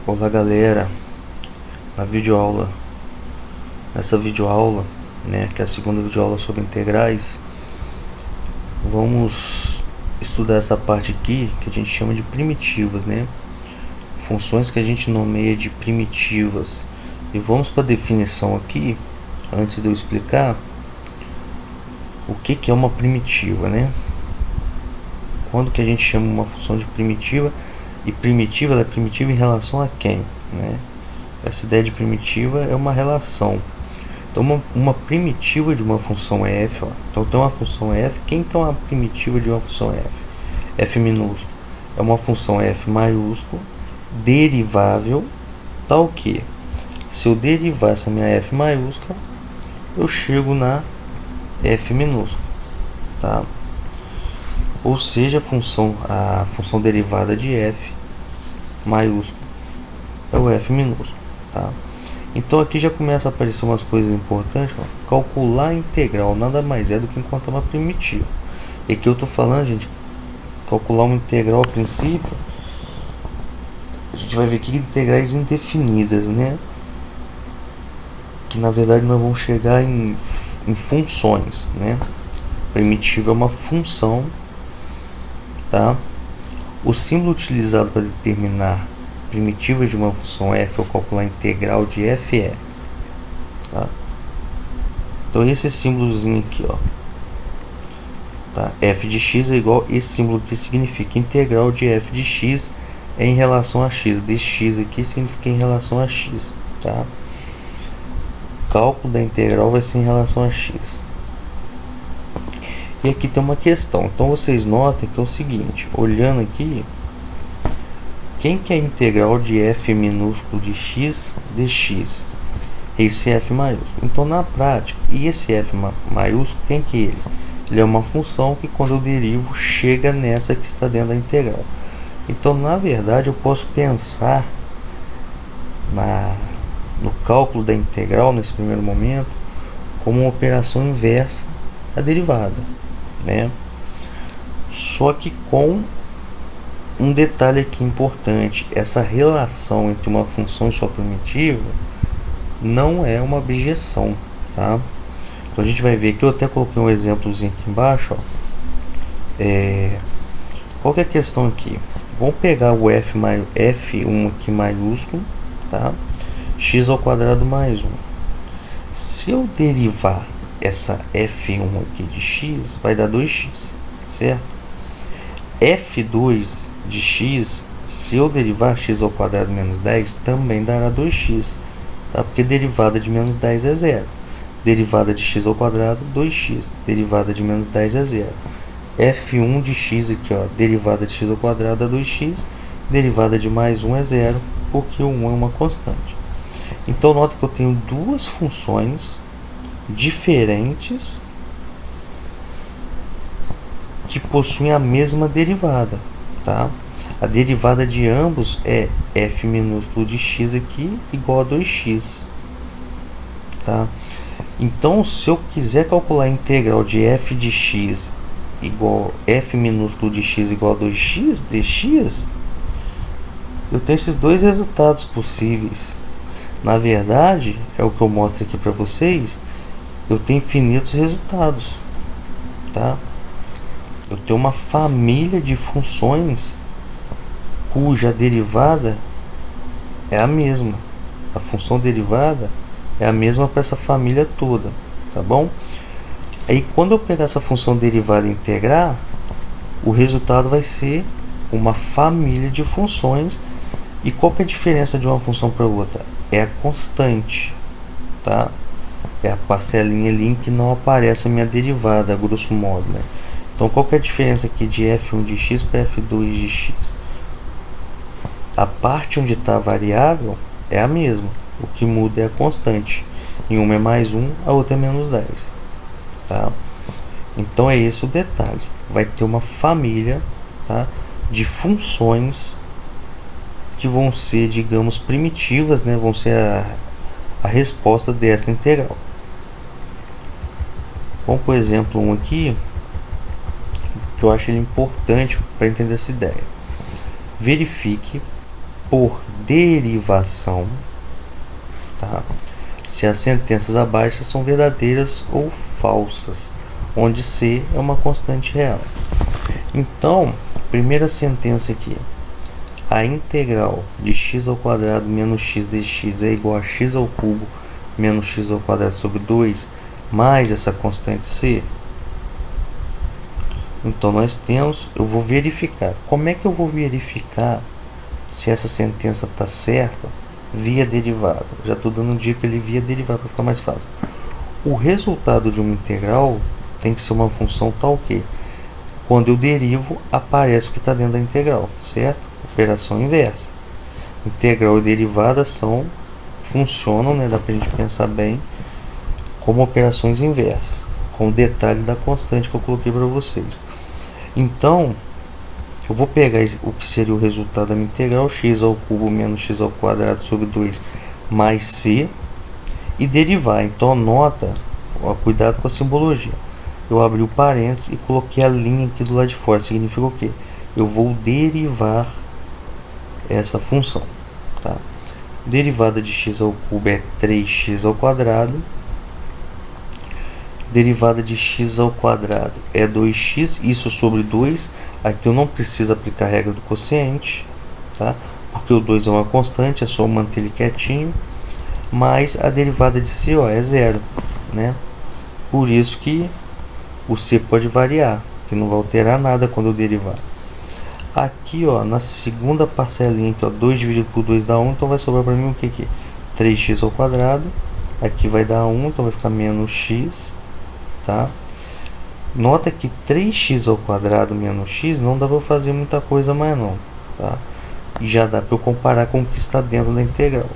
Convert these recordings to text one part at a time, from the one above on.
Olá galera, nessa videoaula, né, que é a segunda videoaula sobre integrais, vamos estudar essa parte aqui que a gente chama de primitivas, né? Funções que a gente nomeia de primitivas. E vamos para a definição aqui, antes de eu explicar o que é uma primitiva, né? Quando que a gente chama uma função de primitiva? E primitiva, ela é primitiva em relação a quem, né? Essa ideia de primitiva é uma relação. Então uma primitiva de uma função f, ó. Então tem uma função f. Quem que é uma primitiva de uma função f? F minúsculo é uma função f maiúsculo derivável tal que, se eu derivar essa minha f maiúscula, eu chego na f minúscula, tá? Ou seja, a função derivada de f maiúsculo é o f minúsculo, tá? Então aqui já começa a aparecer umas coisas importantes, ó. Calcular a integral nada mais é do que encontrar uma primitiva. E aqui eu estou falando, gente, calcular uma integral a princípio, a gente vai ver aqui integrais indefinidas, né? Que na verdade nós vamos chegar em funções, né? Primitiva é uma função, tá? O símbolo utilizado para determinar primitiva de uma função f ou calcular a integral de f é, tá? Então esse símbolozinho aqui, ó, tá? F de x é igual, esse símbolo aqui significa integral de f de x em relação a x. Dx aqui significa em relação a x, tá? Cálculo da integral vai ser em relação a x. E aqui tem uma questão. Então vocês notem que é o seguinte, olhando aqui, quem que é a integral de f minúsculo de x dx? Esse f maiúsculo. Então na prática, e esse f maiúsculo, quem que é ele? Ele é uma função que quando eu derivo chega nessa que está dentro da integral. Então na verdade eu posso pensar no cálculo da integral nesse primeiro momento como uma operação inversa à derivada, né? Só que com um detalhe aqui importante: essa relação entre uma função e sua primitiva não é uma abjeção, tá? Então a gente vai ver que eu até coloquei um exemplozinho aqui embaixo, ó. Qual que é a questão aqui? Vamos pegar o f1 aqui maiúsculo, tá? X ao quadrado mais 1. Se eu derivar essa f1 aqui de x, vai dar 2x, certo? f2 de x, se eu derivar x ao quadrado menos 10, também dará 2x, tá? Porque derivada de menos 10 é zero. Derivada de x ao quadrado, 2x. Derivada de menos 10 é zero. f1 de x aqui, ó, derivada de x ao quadrado é 2x. Derivada de mais 1 é zero, porque o 1 é uma constante. Então nota que eu tenho duas funções diferentes que possuem a mesma derivada, tá? A derivada de ambos é f minúsculo de x aqui igual a 2x, tá? Então se eu quiser calcular a integral de f de x igual f minúsculo de x igual a 2x dx, eu tenho esses dois resultados possíveis. Na verdade, é o que eu mostro aqui para vocês, eu tenho infinitos resultados, tá? Eu tenho uma família de funções cuja derivada é a mesma. A função derivada é a mesma para essa família toda, tá bom? Aí quando eu pegar essa função derivada e integrar, o resultado vai ser uma família de funções. E qual que é a diferença de uma função para outra? É a constante, tá? É a parcelinha ali em que não aparece a minha derivada, grosso modo, né? Então qual que é a diferença aqui de f1 de x para f2 de x? A parte onde está a variável é a mesma, o que muda é a constante. Em uma é mais 1, a outra é menos 10, tá? Então é esse o detalhe. Vai ter uma família, tá, de funções que vão ser, digamos, primitivas, né? Vão ser a resposta dessa integral. Vamos por exemplo um aqui que eu acho ele importante para entender essa ideia. Verifique por derivação, tá? Se as sentenças abaixo são verdadeiras ou falsas, onde C é uma constante real. Então, primeira sentença aqui, a integral de x ao quadrado menos x dx é igual a x ao cubo menos x ao quadrado sobre 2 mais essa constante C. Então nós temos, eu vou verificar. Como é que eu vou verificar se essa sentença está certa? Via derivada. Já estou dando dica ali via derivada para ficar mais fácil. O resultado de uma integral tem que ser uma função tal que, quando eu derivo, aparece o que está dentro da integral, certo? Operação inversa. Integral e derivada funcionam, né? Dá para a gente pensar bem, como operações inversas, com o detalhe da constante que eu coloquei para vocês. Então, eu vou pegar o que seria o resultado da minha integral, x ao cubo menos x ao quadrado sobre 2 mais c, e derivar. Então, nota, ó, cuidado com a simbologia. Eu abri o parênteses e coloquei a linha aqui do lado de fora. Significa o quê? Eu vou derivar essa função, tá? Derivada de x ao cubo é 3x ao quadrado. Derivada de x ao quadrado é 2x, isso sobre 2. Aqui eu não preciso aplicar a regra do quociente, tá? Porque o 2 é uma constante, é só manter ele quietinho. Mas a derivada de c, ó, é zero, né? Por isso que o c pode variar, que não vai alterar nada quando eu derivar. Aqui, ó, na segunda parcelinha, aqui, ó, 2 dividido por 2 dá 1, então vai sobrar para mim o que aqui? 3x ao quadrado. Aqui vai dar 1, então vai ficar menos x, tá? Nota que 3x ao quadrado menos x não dá para fazer muita coisa mais não, tá? E já dá para eu comparar com o que está dentro da integral.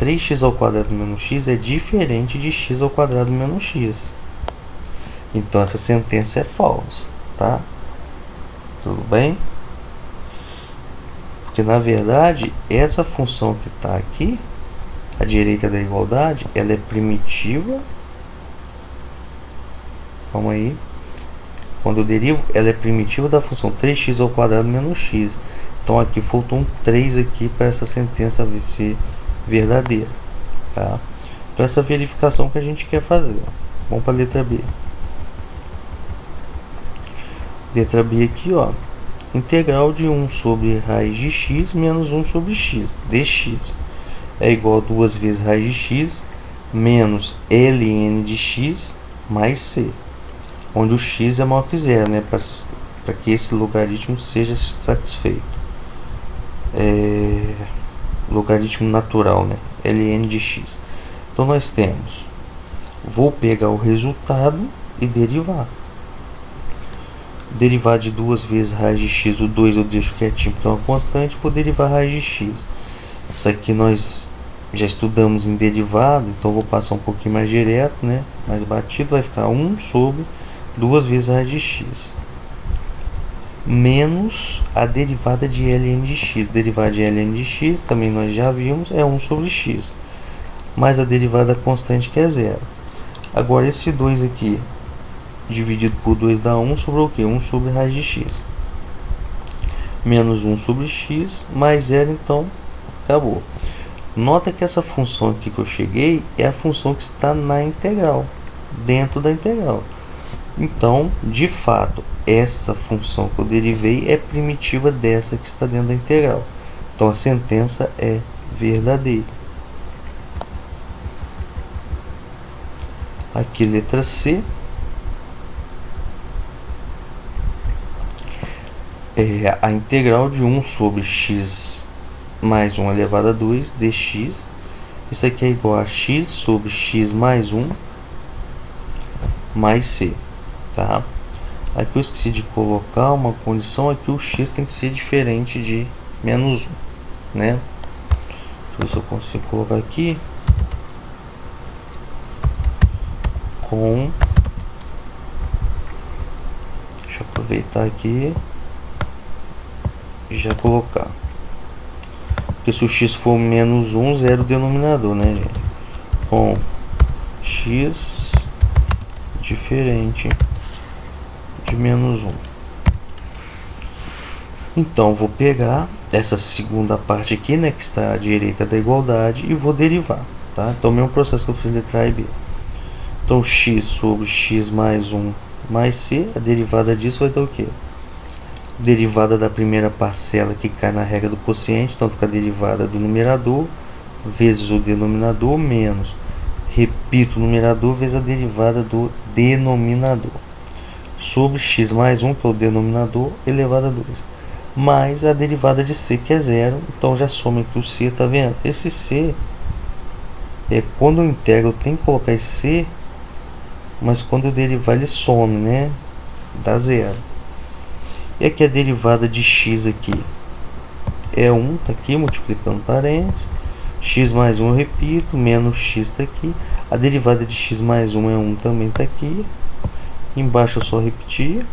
3x ao quadrado menos x é diferente de x ao quadrado menos x. Então essa sentença é falsa, tá? Tudo bem? Porque na verdade essa função que está aqui, à direita da igualdade, ela é primitiva. Calma aí. Quando eu derivo, ela é primitiva da função 3x ao quadrado menos x. Então aqui faltou um 3 aqui para essa sentença ser verdadeira, tá? Então essa verificação que a gente quer fazer. Vamos para a letra B. Letra B aqui, ó. Integral de 1 sobre raiz de x menos 1 sobre x dx é igual a 2 vezes raiz de x menos ln de x mais c, onde o x é maior que zero, né? Para que esse logaritmo seja satisfeito. Logaritmo natural, né? ln de x. Então nós temos, vou pegar o resultado e derivar. Derivar de 2 vezes raiz de x, o 2 eu deixo quietinho porque é uma constante, vou derivar raiz de x. Isso aqui nós já estudamos em derivado, então vou passar um pouquinho mais direto, né? Mais batido, vai ficar 1 sobre 2 vezes raiz de x menos a derivada de ln de x. Derivada de ln de x, também nós já vimos, é 1 sobre x, mais a derivada constante que é zero. Agora esse 2 aqui dividido por 2 dá 1 sobre o que? 1 sobre raiz de x menos 1 sobre x mais zero, então acabou. Nota que essa função aqui que eu cheguei é a função que está na integral, dentro da integral. Então, de fato, essa função que eu derivei é primitiva dessa que está dentro da integral. Então, a sentença é verdadeira. Aqui, letra C. É a integral de 1 sobre x mais 1 elevado a 2 dx. Isso aqui é igual a x sobre x mais 1 mais c, tá? Aqui eu esqueci de colocar uma condição, aqui o x tem que ser diferente de menos 1, né? Deixa eu ver se eu consigo colocar aqui com... Deixa eu aproveitar aqui e já colocar. Porque se o x for menos 1, zero o denominador, né, gente? Com x diferente de menos 1. Então, vou pegar essa segunda parte aqui, né, que está à direita da igualdade, e vou derivar, tá? Então, o mesmo processo que eu fiz letra A e B. Então, x sobre x mais 1 mais c, a derivada disso vai dar o quê? Derivada da primeira parcela que cai na regra do quociente, então fica a derivada do numerador vezes o denominador menos, repito, o numerador vezes a derivada do denominador, sobre x mais 1, que é o denominador, elevado a 2, mais a derivada de c, que é 0. Então já soma aqui o c, tá vendo? Esse c, quando eu integro, eu tenho que colocar esse c, mas quando eu derivar, ele some, né? Dá 0. E aqui a derivada de x aqui é 1, tá aqui, multiplicando parênteses. X mais 1 eu repito, menos x tá aqui. A derivada de x mais 1 é 1, também tá aqui. Embaixo eu só repetir.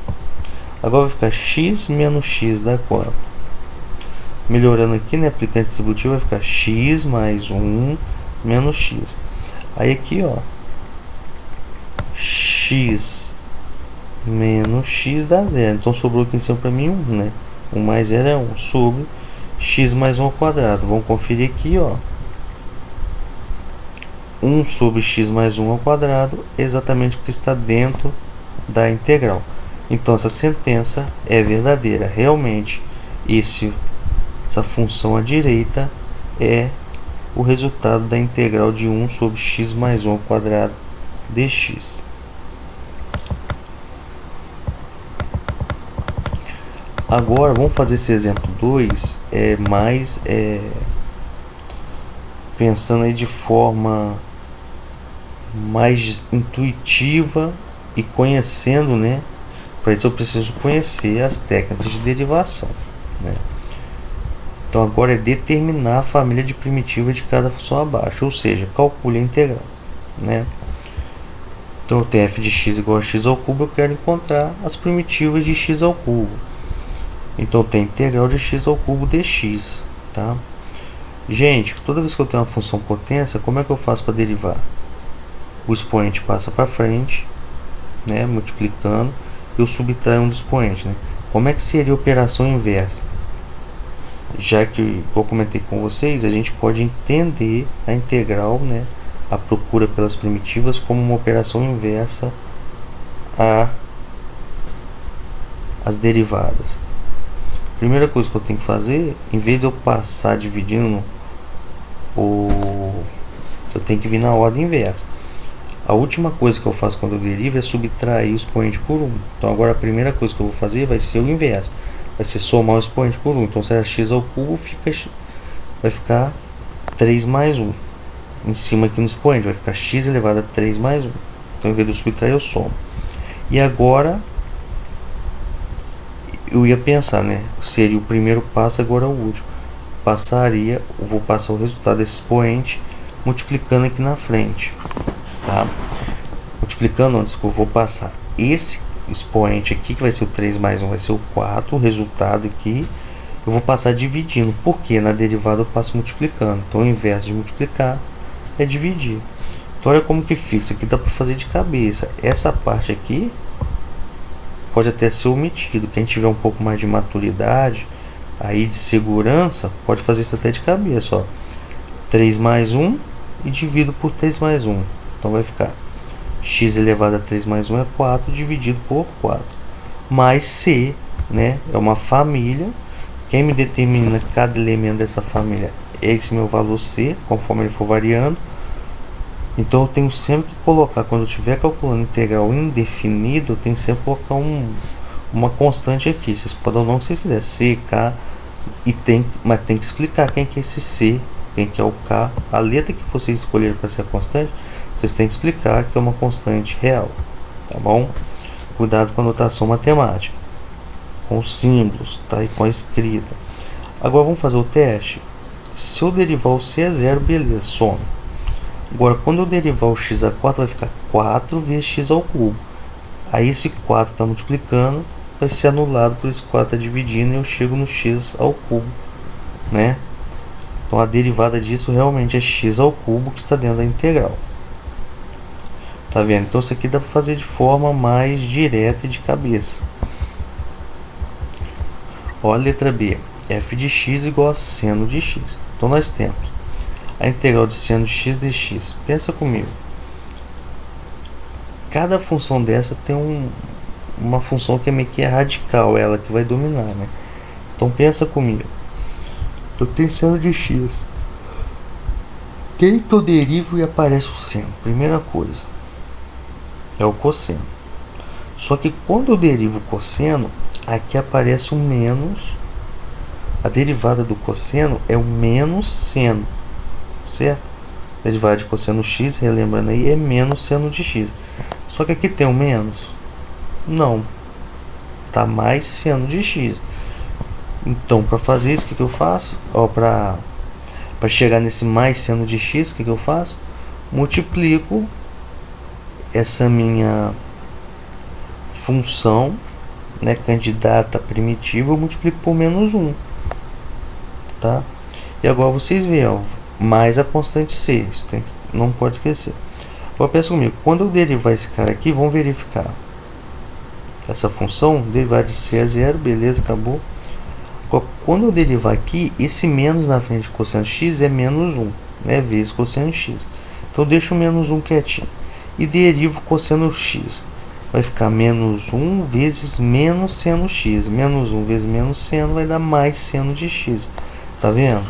Agora vai ficar x menos x dá quanto? Melhorando aqui, né? Aplicando distributivo, vai ficar x mais 1 menos x. Aí aqui, ó, x menos x dá 0. Então sobrou aqui em cima para mim 1, né? 1 mais 0 é 1. Sobre x mais 1 ao quadrado. Vamos conferir aqui, ó. 1 sobre x mais 1 ao quadrado é exatamente o que está dentro da integral. Então essa sentença é verdadeira. Realmente, essa função à direita é o resultado da integral de 1 sobre x mais 1 ao quadrado dx. Agora vamos fazer esse exemplo 2 pensando aí de forma mais intuitiva e conhecendo, né? Para isso eu preciso conhecer as técnicas de derivação, né? Então agora é determinar a família de primitiva de cada função abaixo, ou seja, calcule a integral, né? Então eu tenho f de x igual a x ao cubo, eu quero encontrar as primitivas de x ao cubo. Então tem integral de x ao cubo dx, tá? Gente, toda vez que eu tenho uma função potência, como é que eu faço para derivar? O expoente passa para frente, né, multiplicando, e eu subtraio um do expoente, né? Como é que seria a operação inversa? Já que eu comentei com vocês, a gente pode entender a integral, né, a procura pelas primitivas, como uma operação inversa às derivadas. Primeira coisa que eu tenho que fazer, em vez de eu passar dividindo, eu tenho que vir na ordem inversa. A última coisa que eu faço quando eu derivo é subtrair o expoente por 1. Então agora a primeira coisa que eu vou fazer vai ser o inverso. Vai ser somar o expoente por 1. Então será x ao cubo, vai ficar 3 mais 1. Em cima aqui no expoente vai ficar x elevado a 3 mais 1. Então em vez de eu subtrair, eu somo. E agora eu ia pensar, né? Seria o primeiro passo, agora o último. Vou passar o resultado desse expoente multiplicando aqui na frente, tá? Multiplicando, não, desculpa, vou passar esse expoente aqui, que vai ser o 3 mais 1, vai ser o 4, o resultado aqui, eu vou passar dividindo, porque na derivada eu passo multiplicando. Então, ao invés de multiplicar, é dividir. Então, olha como que fica. Isso aqui dá para fazer de cabeça. Essa parte aqui pode até ser omitido. Quem tiver um pouco mais de maturidade, aí de segurança, pode fazer isso até de cabeça, ó. 3 mais 1 e divido por 3 mais 1. Então vai ficar x elevado a 3 mais 1 é 4 dividido por 4. Mais c, né? É uma família. Quem me determina cada elemento dessa família é esse meu valor c, conforme ele for variando. Então eu tenho sempre que colocar, quando eu estiver calculando integral indefinido, eu tenho que sempre colocar uma constante aqui. Vocês podem ou não, se vocês quiserem, c, k, mas tem que explicar quem que é esse c, quem que é o k. A letra que vocês escolheram para ser a constante, vocês têm que explicar que é uma constante real, tá bom? Cuidado com a notação matemática, com os símbolos, tá? E com a escrita. Agora vamos fazer o teste. Se eu derivar o c a 0, beleza, some. Agora, quando eu derivar o x a 4, vai ficar 4 vezes x ao cubo. Aí esse 4 está multiplicando, vai ser anulado por esse 4 está dividindo, e eu chego no x ao cubo, né? Então a derivada disso realmente é x ao cubo, que está dentro da integral. Tá vendo? Então isso aqui dá para fazer de forma mais direta e de cabeça. Olha a letra B. f de x igual a seno de x. Então nós temos a integral de seno de x dx. Pensa comigo. Cada função dessa tem uma função que meio que é radical, ela que vai dominar, né? Então pensa comigo. Eu tenho seno de x. Quem que eu derivo e aparece o seno? Primeira coisa é o cosseno. Só que quando eu derivo o cosseno, aqui aparece o menos. A derivada do cosseno é o menos seno, certo? A derivada de cosseno x, relembrando aí, é menos seno de x. Só que aqui tem o menos? Não. Tá mais seno de x. Então, para fazer isso, o que eu faço? Para chegar nesse mais seno de x, o que eu faço? Multiplico essa minha função, né, candidata primitiva, eu multiplico por menos 1. Tá? E agora vocês veem, ó, mais a constante c. Isso não pode esquecer. Agora pensa comigo, quando eu derivar esse cara aqui, vamos verificar. Essa função, derivar de c a 0, beleza, acabou. Agora, quando eu derivar aqui, esse menos na frente de cosseno x é menos 1, né, vezes cosseno x. Então eu deixo o menos 1 quietinho. E derivo cosseno x. Vai ficar menos 1 vezes menos seno x. Menos 1 vezes menos seno vai dar mais seno de x. Tá vendo?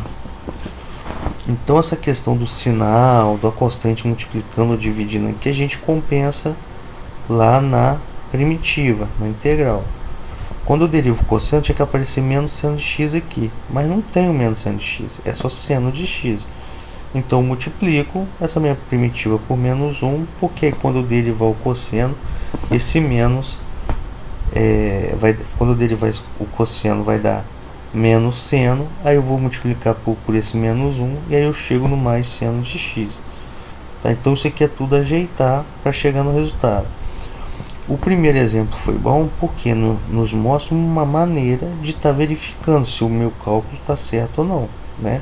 Então essa questão do sinal, da constante multiplicando ou dividindo aqui, a gente compensa lá na primitiva, na integral. Quando eu derivo o cosseno, tinha que aparecer menos seno de x aqui. Mas não tem o menos seno de x, é só seno de x. Então eu multiplico essa minha primitiva por menos 1, porque quando eu derivar o cosseno, esse menos, quando eu derivar o cosseno vai dar menos seno, aí eu vou multiplicar por esse menos 1, e aí eu chego no mais seno de x. Tá? Então isso aqui é tudo ajeitar para chegar no resultado. O primeiro exemplo foi bom porque nos mostra uma maneira de estar verificando se o meu cálculo está certo ou não, né?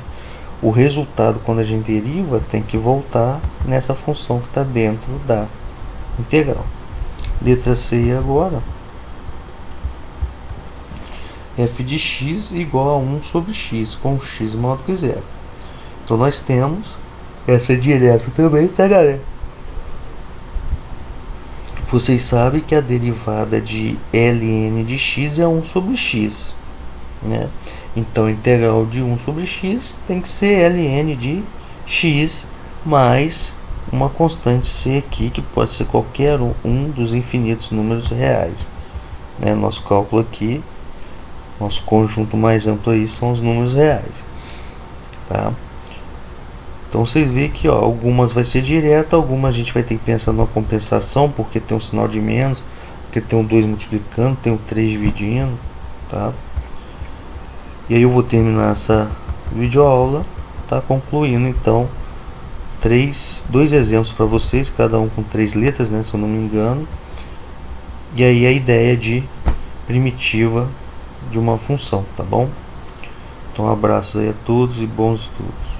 O resultado, quando a gente deriva, tem que voltar nessa função que está dentro da integral. Letra C agora. F de x igual a 1 sobre x, com x maior do que 0. Então nós temos, essa é direto também, tá, galera? Vocês sabem que a derivada de ln de x é 1 sobre x, né? Então a integral de 1 sobre x tem que ser ln de x mais uma constante c aqui, que pode ser qualquer um dos infinitos números reais, né? Nosso cálculo aqui, nosso conjunto mais amplo aí são os números reais, tá? Então vocês veem que, ó, algumas vai ser direta, algumas a gente vai ter que pensar numa compensação, porque tem um sinal de menos, porque tem um 2 multiplicando, tem um 3 dividindo, tá? E aí eu vou terminar essa videoaula, tá? Concluindo então dois exemplos para vocês, cada um com 3 letras, né, se eu não me engano. E aí a ideia de primitiva de uma função, tá bom? Então abraços aí a todos e bons estudos.